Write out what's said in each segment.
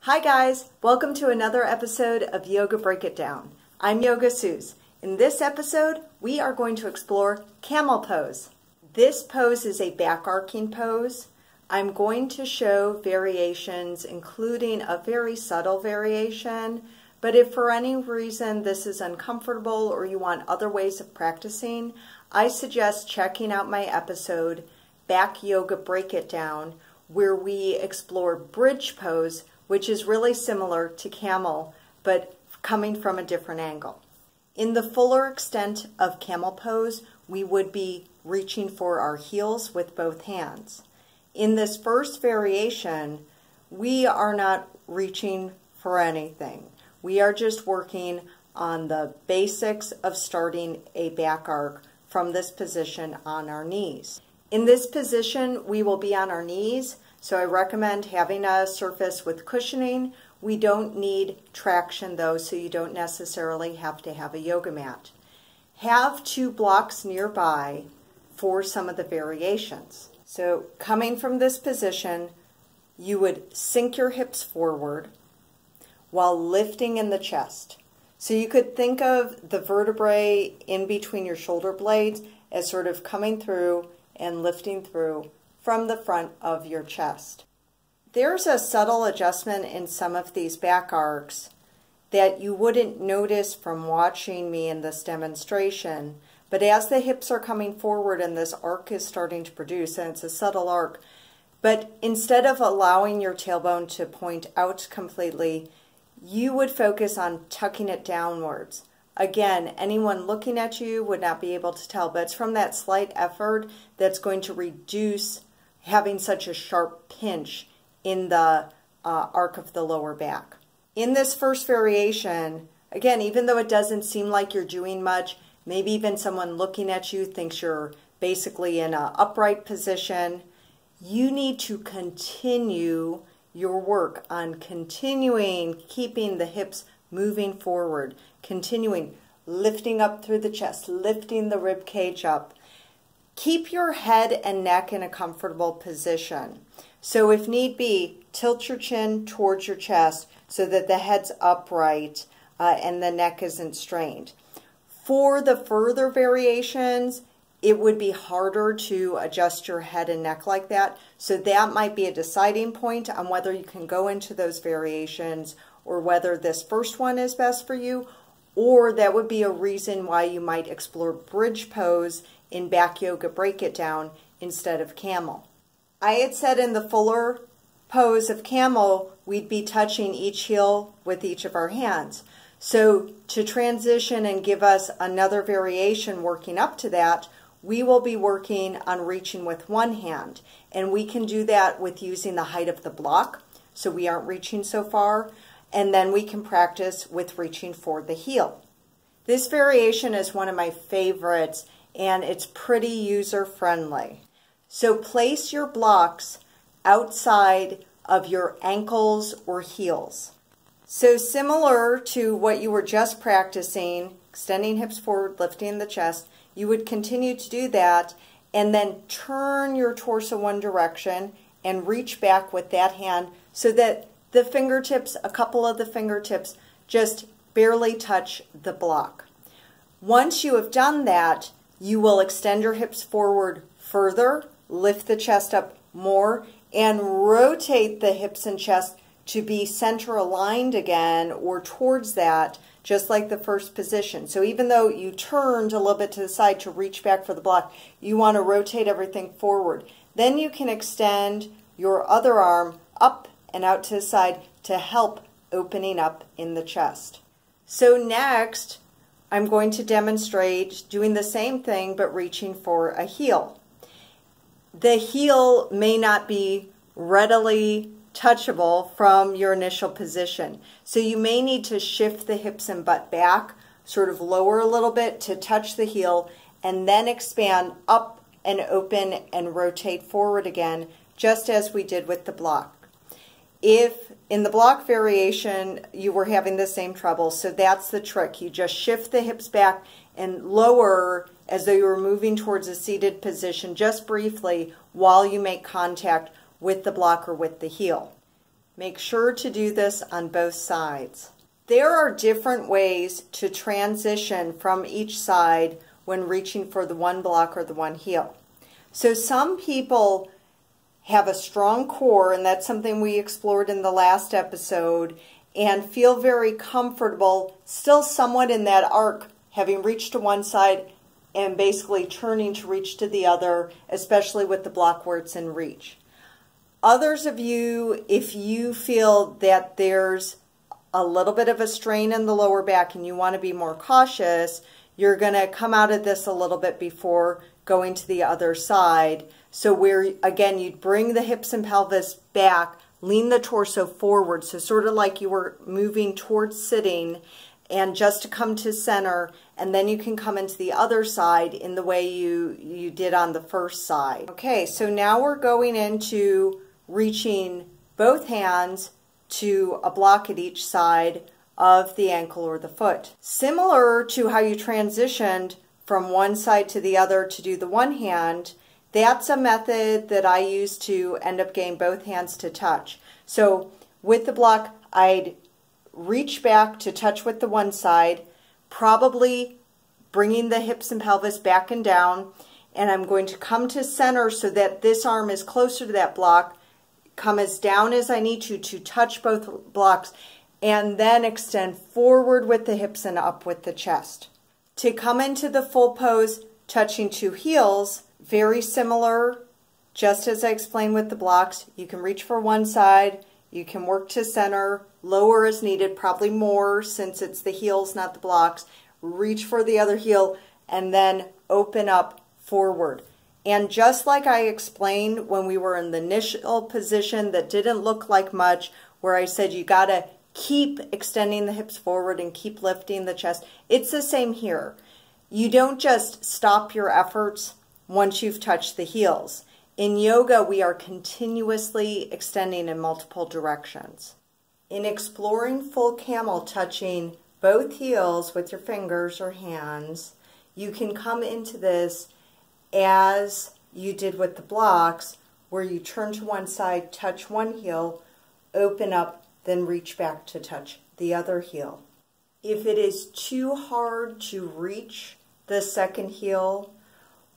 Hi guys, welcome to another episode of Yoga Break It Down. I'm Yoga Suze. In this episode, we are going to explore camel pose. This pose is a back arcing pose. I'm going to show variations, including a very subtle variation, but if for any reason this is uncomfortable or you want other ways of practicing, I suggest checking out my episode, Back Yoga Break It Down, where we explore bridge pose, which is really similar to camel, but coming from a different angle. In the fuller extent of camel pose, we would be reaching for our heels with both hands. In this first variation, we are not reaching for anything. We are just working on the basics of starting a back arc from this position on our knees. In this position, we will be on our knees, so I recommend having a surface with cushioning. We don't need traction though, so you don't necessarily have to have a yoga mat. Have two blocks nearby for some of the variations. So coming from this position, you would sink your hips forward while lifting in the chest. So you could think of the vertebrae in between your shoulder blades as sort of coming through and lifting through from the front of your chest. There's a subtle adjustment in some of these back arcs that you wouldn't notice from watching me in this demonstration, but as the hips are coming forward and this arc is starting to produce, and it's a subtle arc, but instead of allowing your tailbone to point out completely, you would focus on tucking it downwards. Again, anyone looking at you would not be able to tell, but it's from that slight effort that's going to reduce having such a sharp pinch in the arc of the lower back. In this first variation, again, even though it doesn't seem like you're doing much, maybe even someone looking at you thinks you're basically in an upright position, you need to continue your work on continuing keeping the hips moving forward, continuing lifting up through the chest, lifting the rib cage up. Keep your head and neck in a comfortable position. So if need be, tilt your chin towards your chest so that the head's upright and the neck isn't strained. For the further variations, it would be harder to adjust your head and neck like that. So that might be a deciding point on whether you can go into those variations or whether this first one is best for you, or that would be a reason why you might explore bridge pose in Back Yoga Break It Down instead of camel. I had said in the fuller pose of camel, we'd be touching each heel with each of our hands. So to transition and give us another variation working up to that, we will be working on reaching with one hand. And we can do that with using the height of the block, so we aren't reaching so far. And then we can practice with reaching for the heel. This variation is one of my favorites, and it's pretty user-friendly. So place your blocks outside of your ankles or heels. So similar to what you were just practicing, extending hips forward, lifting the chest, you would continue to do that and then turn your torso one direction and reach back with that hand so that the fingertips, a couple of the fingertips, just barely touch the block. Once you have done that, you will extend your hips forward further, lift the chest up more, and rotate the hips and chest to be center aligned again or towards that, just like the first position. So even though you turned a little bit to the side to reach back for the block, you want to rotate everything forward. Then you can extend your other arm up and out to the side to help opening up in the chest. So next, I'm going to demonstrate doing the same thing but reaching for a heel. The heel may not be readily touchable from your initial position. So you may need to shift the hips and butt back, sort of lower a little bit to touch the heel, and then expand up and open and rotate forward again, just as we did with the block. If in the block variation you were having the same trouble, so that's the trick. You just shift the hips back and lower as though you were moving towards a seated position just briefly while you make contact with the block or with the heel. Make sure to do this on both sides. There are different ways to transition from each side when reaching for the one block or the one heel. So some people have a strong core, and that's something we explored in the last episode, and feel very comfortable still somewhat in that arc, having reached to one side and basically turning to reach to the other, especially with the block where it's in reach. Others of you, if you feel that there's a little bit of a strain in the lower back and you want to be more cautious, you're going to come out of this a little bit before going to the other side. So where, again, you'd bring the hips and pelvis back, lean the torso forward, so sort of like you were moving towards sitting, and just to come to center, and then you can come into the other side in the way you did on the first side. Okay, so now we're going into reaching both hands to a block at each side of the ankle or the foot. Similar to how you transitioned from one side to the other to do the one hand, that's a method that I use to end up getting both hands to touch. So with the block, I'd reach back to touch with the one side, probably bringing the hips and pelvis back and down, and I'm going to come to center so that this arm is closer to that block, come as down as I need to touch both blocks, and then extend forward with the hips and up with the chest. To come into the full pose, touching two heels, very similar, just as I explained with the blocks. You can reach for one side, you can work to center, lower as needed, probably more since it's the heels, not the blocks. Reach for the other heel, and then open up forward. And just like I explained when we were in the initial position that didn't look like much, where I said you gotta keep extending the hips forward and keep lifting the chest, it's the same here. You don't just stop your efforts once you've touched the heels. In yoga, we are continuously extending in multiple directions. In exploring full camel, touching both heels with your fingers or hands, you can come into this as you did with the blocks, where you turn to one side, touch one heel, open up, then reach back to touch the other heel. If it is too hard to reach the second heel,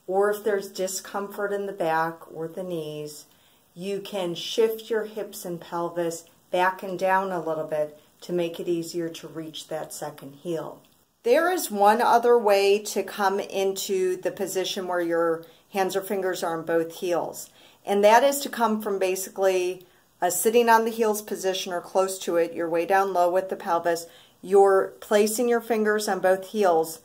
or if there's discomfort in the back or the knees, you can shift your hips and pelvis back and down a little bit to make it easier to reach that second heel. There is one other way to come into the position where your hands or fingers are on both heels, and that is to come from basically a sitting on the heels position or close to it. You're way down low with the pelvis. You're placing your fingers on both heels,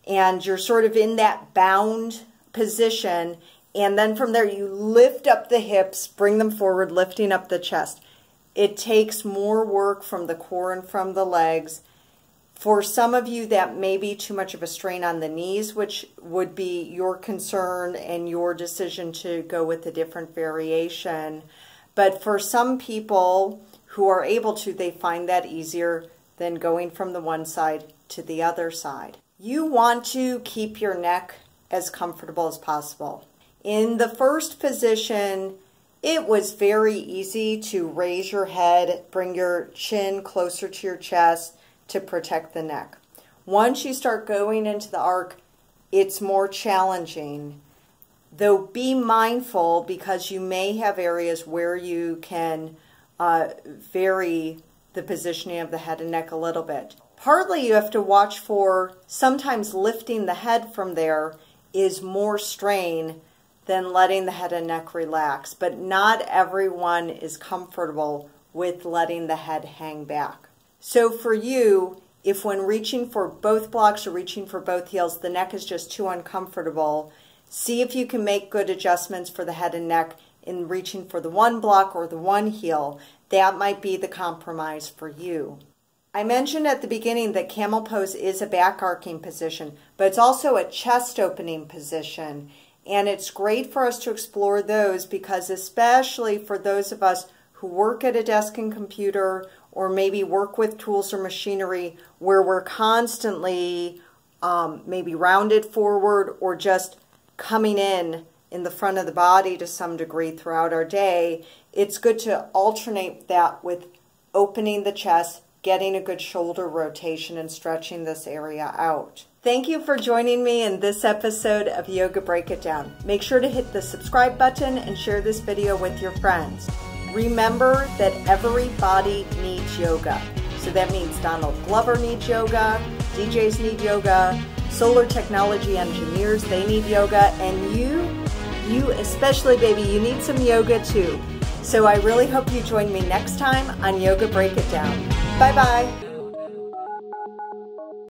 and you're sort of in that bound position, and then from there you lift up the hips, bring them forward, lifting up the chest. It takes more work from the core and from the legs. For some of you, that may be too much of a strain on the knees, which would be your concern and your decision to go with a different variation. But for some people who are able to, they find that easier than going from the one side to the other side. You want to keep your neck as comfortable as possible. In the first position, it was very easy to raise your head, bring your chin closer to your chest to protect the neck. Once you start going into the arc, it's more challenging. Though be mindful, because you may have areas where you can vary the positioning of the head and neck a little bit. Partly you have to watch for sometimes lifting the head from there is more strain than letting the head and neck relax. But not everyone is comfortable with letting the head hang back. So for you, if when reaching for both blocks or reaching for both heels, the neck is just too uncomfortable, see if you can make good adjustments for the head and neck in reaching for the one block or the one heel. That might be the compromise for you. I mentioned at the beginning that camel pose is a back arcing position, but it's also a chest opening position. And it's great for us to explore those because, especially for those of us who work at a desk and computer, or maybe work with tools or machinery where we're constantly maybe rounded forward or just coming in the front of the body to some degree throughout our day, it's good to alternate that with opening the chest, getting a good shoulder rotation, and stretching this area out. Thank you for joining me in this episode of Yoga Break It Down. Make sure to hit the subscribe button and share this video with your friends. Remember that everybody needs yoga. So that means Donald Glover needs yoga, DJs need yoga, solar technology engineers, they need yoga, and you especially, baby, you need some yoga too. So I really hope you join me next time on Yoga Break It Down. Bye-bye.